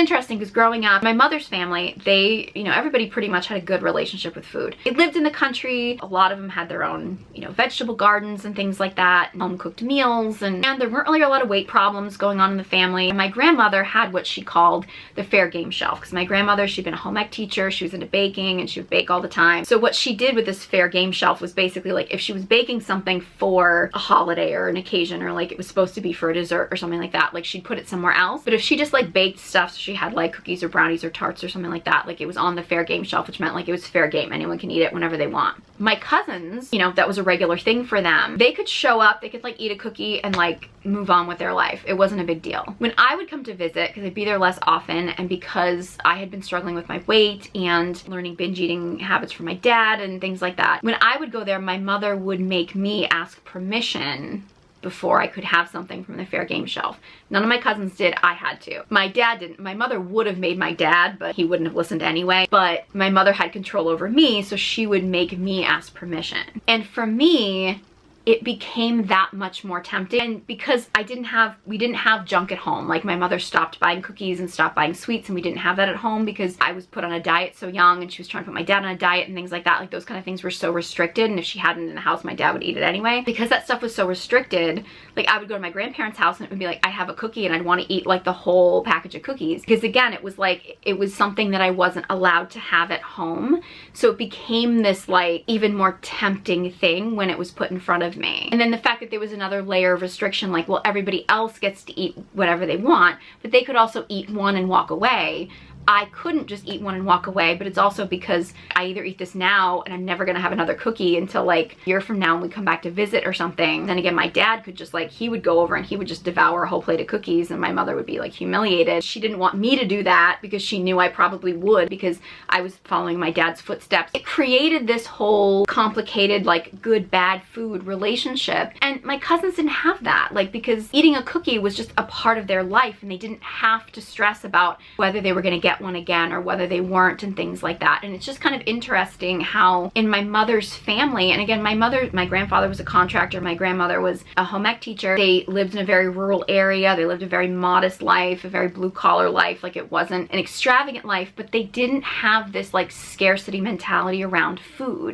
Interesting, because growing up, my mother's family, they, everybody pretty much had a good relationship with food. They lived in the country. A lot of them had their own, vegetable gardens and things like that, home cooked meals, and there weren't really a lot of weight problems going on in the family. And my grandmother had what she called the fair game shelf, because my grandmother, she'd been a home ec teacher, she was into baking, and she would bake all the time. So what she did with this fair game shelf was basically like, if she was baking something for a holiday or an occasion, or like it was supposed to be for a dessert or something like that, like she'd put it somewhere else. But if she just like baked stuff, so she had like cookies or brownies or tarts or something like that, like it was on the fair game shelf, which meant like it was fair game. Anyone can eat it whenever they want. My cousins, that was a regular thing for them. They could show up, they could like eat a cookie and like move on with their life. It wasn't a big deal. When I would come to visit, because I'd be there less often, and because I had been struggling with my weight and learning binge eating habits from my dad and things like that, when I would go there, my mother would make me ask permission before I could have something from the fair game shelf. None of my cousins did, I had to. My dad didn't. My mother would have made my dad, but he wouldn't have listened anyway. But my mother had control over me, so she would make me ask permission. And for me, it became that much more tempting. And because we didn't have junk at home. Like my mother stopped buying cookies and stopped buying sweets, and we didn't have that at home because I was put on a diet so young, and she was trying to put my dad on a diet and things like that. Like those kind of things were so restricted, and if she had it in the house, my dad would eat it anyway. Because that stuff was so restricted, like I would go to my grandparents' house and it would be like, I have a cookie, and I'd want to eat like the whole package of cookies. Because again, it was like, it was something that I wasn't allowed to have at home. So it became this like even more tempting thing when it was put in front of me. And then the fact that there was another layer of restriction, like, well, everybody else gets to eat whatever they want, but they could also eat one and walk away. I couldn't just eat one and walk away, but it's also because I either eat this now and I'm never gonna have another cookie until like a year from now when we come back to visit or something. Then again, my dad could just like, he would go over and he would just devour a whole plate of cookies, and my mother would be like humiliated. She didn't want me to do that because she knew I probably would, because I was following my dad's footsteps. It created this whole complicated like good bad food relationship, and my cousins didn't have that, like, because eating a cookie was just a part of their life, and they didn't have to stress about whether they were gonna get one again or whether they weren't and things like that. And it's just kind of interesting how in my mother's family, and again, my grandfather was a contractor, my grandmother was a home ec teacher, they lived in a very rural area, they lived a very modest life, a very blue collar life, like it wasn't an extravagant life, but they didn't have this like scarcity mentality around food.